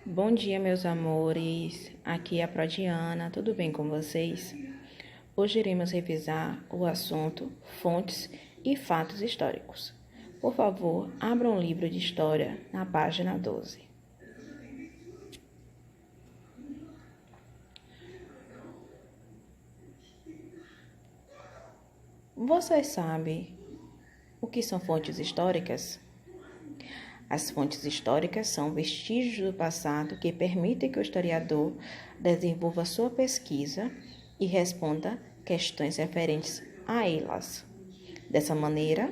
Bom dia, meus amores. Aqui é a Prodiana. Tudo bem com vocês? Hoje iremos revisar o assunto fontes e fatos históricos. Por favor, abra um livro de história na página 12. Vocês sabem o que são fontes históricas? As fontes históricas são vestígios do passado que permitem que o historiador desenvolva sua pesquisa e responda questões referentes a elas. Dessa maneira,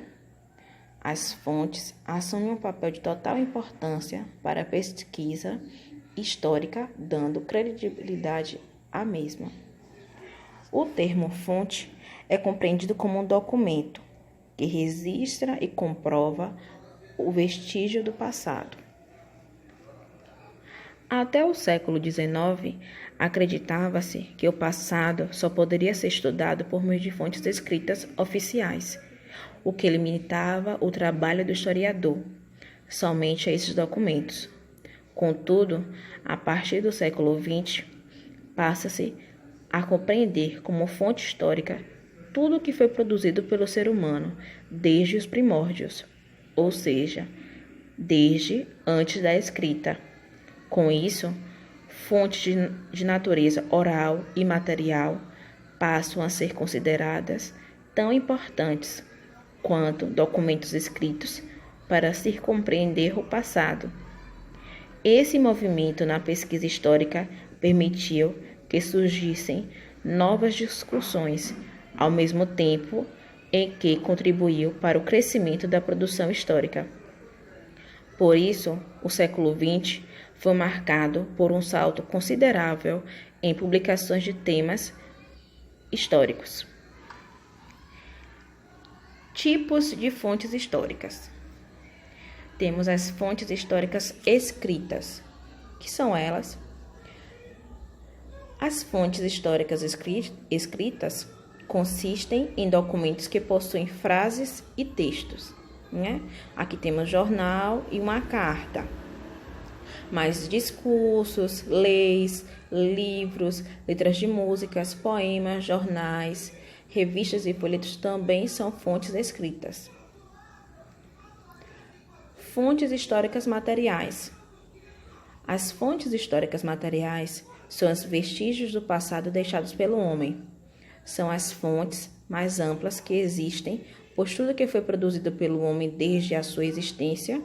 as fontes assumem um papel de total importância para a pesquisa histórica, dando credibilidade à mesma. O termo fonte é compreendido como um documento que registra e comprova o vestígio do passado. Até o século XIX, acreditava-se que o passado só poderia ser estudado por meio de fontes escritas oficiais, o que limitava o trabalho do historiador somente a esses documentos. Contudo, a partir do século XX, passa-se a compreender como fonte histórica tudo o que foi produzido pelo ser humano desde os primórdios, ou seja, desde antes da escrita. Com isso, fontes de natureza oral e material passam a ser consideradas tão importantes quanto documentos escritos para se compreender o passado. Esse movimento na pesquisa histórica permitiu que surgissem novas discussões, ao mesmo tempo em que contribuiu para o crescimento da produção histórica. Por isso, o século XX foi marcado por um salto considerável em publicações de temas históricos. Tipos de fontes históricas. Temos as fontes históricas escritas, que são elas. As fontes históricas escritas consistem em documentos que possuem frases e textos, né? Aqui temos jornal e uma carta. Mas discursos, leis, livros, letras de músicas, poemas, jornais, revistas e folhetos também são fontes escritas. Fontes históricas materiais. As fontes históricas materiais são os vestígios do passado deixados pelo homem. São as fontes mais amplas que existem, pois tudo que foi produzido pelo homem desde a sua existência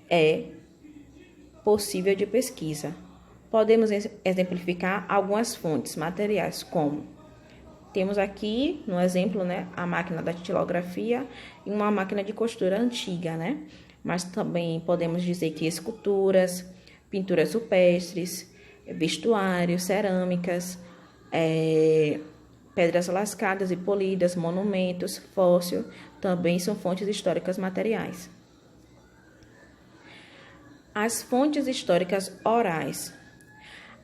é possível de pesquisa. Podemos exemplificar algumas fontes materiais, como temos aqui, no exemplo, né, a máquina da datilografia e uma máquina de costura antiga, né? Mas também podemos dizer que esculturas, pinturas rupestres, vestuários, cerâmicas, pedras lascadas e polidas, monumentos, fóssil, também são fontes históricas materiais. As fontes históricas orais.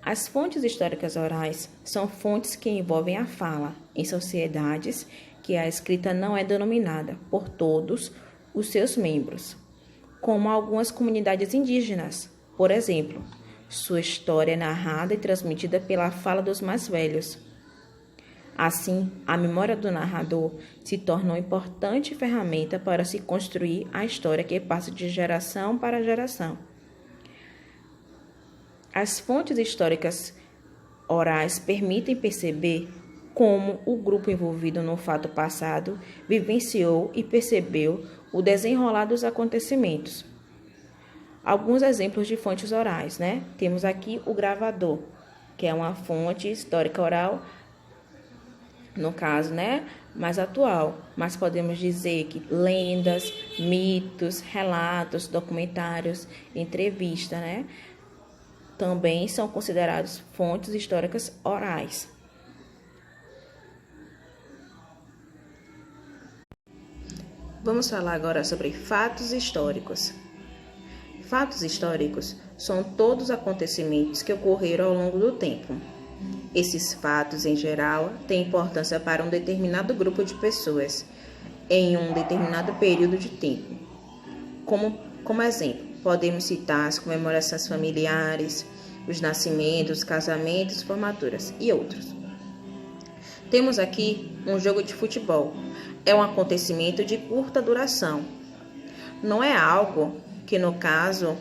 As fontes históricas orais são fontes que envolvem a fala em sociedades que a escrita não é denominada por todos os seus membros, como algumas comunidades indígenas, por exemplo. Sua história é narrada e transmitida pela fala dos mais velhos. Assim, a memória do narrador se torna uma importante ferramenta para se construir a história que passa de geração para geração. As fontes históricas orais permitem perceber como o grupo envolvido no fato passado vivenciou e percebeu o desenrolar dos acontecimentos. Alguns exemplos de fontes orais, né? Temos aqui o gravador, que é uma fonte histórica oral, no caso, né, mais atual, mas podemos dizer que lendas, mitos, relatos, documentários, entrevistas, né, também são considerados fontes históricas orais. Vamos falar agora sobre fatos históricos. Fatos históricos são todos os acontecimentos que ocorreram ao longo do tempo. Esses fatos, em geral, têm importância para um determinado grupo de pessoas em um determinado período de tempo. Como exemplo, Podemos citar as comemorações familiares, os nascimentos, casamentos, formaturas e outros. Temos aqui um jogo de futebol. É um acontecimento de curta duração. Não é algo que, no caso,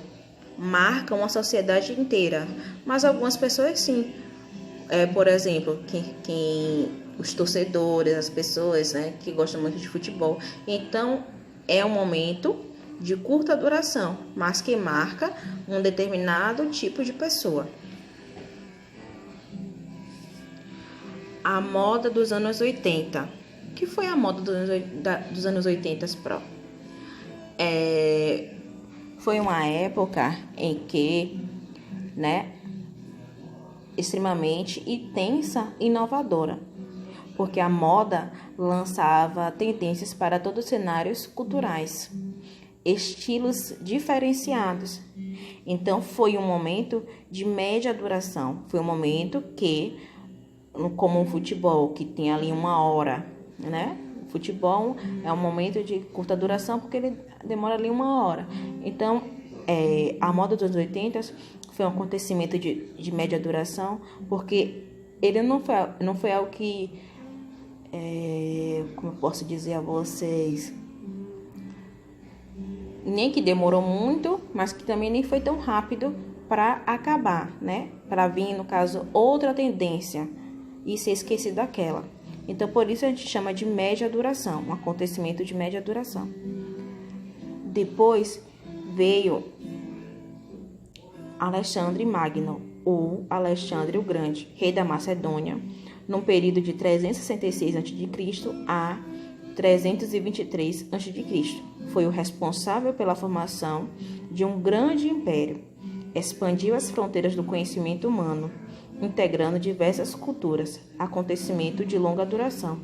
marca uma sociedade inteira, mas algumas pessoas sim. Por exemplo, os torcedores, as pessoas, né, que gostam muito de futebol. Então, é um momento de curta duração, mas que marca um determinado tipo de pessoa. A moda dos anos 80. O que foi a moda dos anos 80, Pro? Foi uma época em que, né, extremamente intensa e inovadora, porque a moda lançava tendências para todos os cenários culturais, estilos diferenciados. Então, foi um momento de média duração, foi um momento que, como o futebol, que tem ali 1 hora, né? O futebol é um momento de curta duração, porque ele demora ali 1 hora. Então, a moda dos 80 foi um acontecimento de média duração, porque ele não foi algo que, como eu posso dizer a vocês, nem que demorou muito, mas que também nem foi tão rápido para acabar, né? Para vir, no caso, outra tendência e ser esquecido daquela. Então, por isso a gente chama de média duração, um acontecimento de média duração. Depois veio Alexandre Magno, ou Alexandre o Grande, rei da Macedônia, num período de 366 a.C. a 323 a.C. Foi o responsável pela formação de um grande império. Expandiu as fronteiras do conhecimento humano, integrando diversas culturas, acontecimento de longa duração.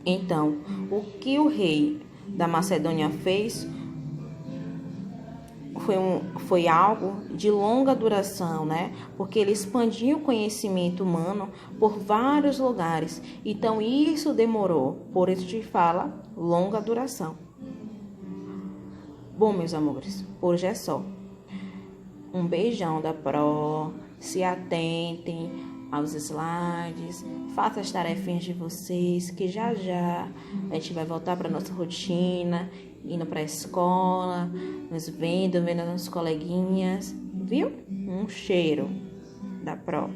Então, o que o rei da Macedônia fez foi algo de longa duração, né? Porque ele expandiu o conhecimento humano por vários lugares. Então, isso demorou. Por isso te fala longa duração. Bom, meus amores, por hoje é só. Um beijão da Pro. Se atentem aos slides. Façam as tarefinhas de vocês, que já a gente vai voltar para nossa rotina, indo para a escola, nos vendo nossos coleguinhas, viu? Um cheiro da Pro.